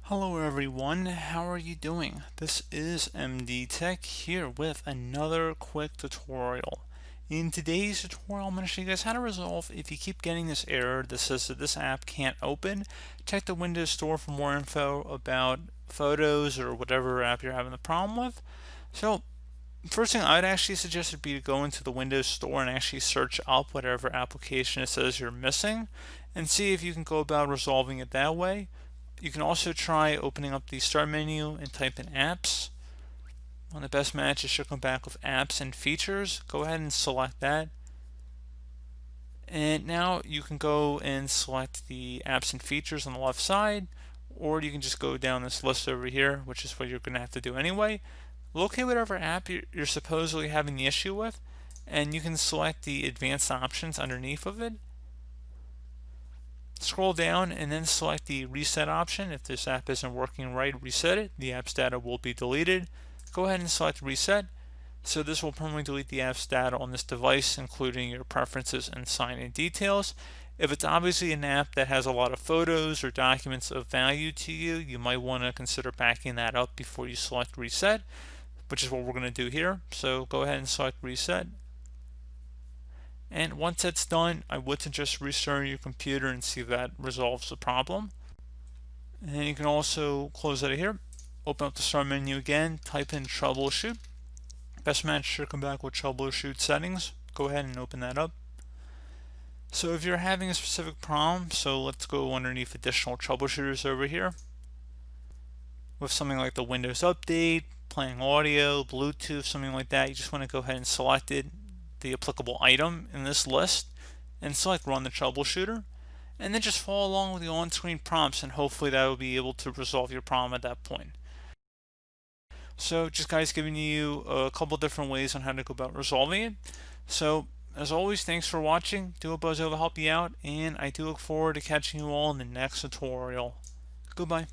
Hello everyone, how are you doing? This is MD Tech here with another quick tutorial. In today's tutorial, I'm going to show you guys how to resolve if you keep getting this error that says that this app can't open. Check the Windows Store for more info about photos or whatever app you're having the problem with. So, first thing I'd actually suggest would be to go into the Windows Store and actually search up whatever application it says you're missing and see if you can go about resolving it that way. You can also try opening up the start menu and type in apps. On the best match, it should come back with apps and features. Go ahead and select that. And now you can go and select the apps and features on the left side, or you can just go down this list over here, which is what you're going to have to do anyway. Locate whatever app you're supposedly having the issue with, and you can select the advanced options underneath of it. Scroll down and then select the reset option. If this app isn't working right, reset it. The app's data will be deleted. Go ahead and select reset. So this will permanently delete the app's data on this device, including your preferences and sign-in details. If it's obviously an app that has a lot of photos or documents of value to you, you might want to consider backing that up before you select reset, which is what we're going to do here. So go ahead and select reset. And once that's done, I would suggest restarting your computer and see if that resolves the problem. And you can also close out of here, open up the start menu again, type in troubleshoot. Best match should come back with troubleshoot settings. Go ahead and open that up. So if you're having a specific problem, so let's go underneath additional troubleshooters over here. With something like the Windows Update, playing audio, Bluetooth, something like that, you just want to go ahead and select it, the applicable item in this list, and select run the troubleshooter, and then just follow along with the on-screen prompts, and hopefully that will be able to resolve your problem at that point. So just guys giving you a couple different ways on how to go about resolving it. So as always, thanks for watching. Do hope I was able to help you out, and I do look forward to catching you all in the next tutorial. Goodbye.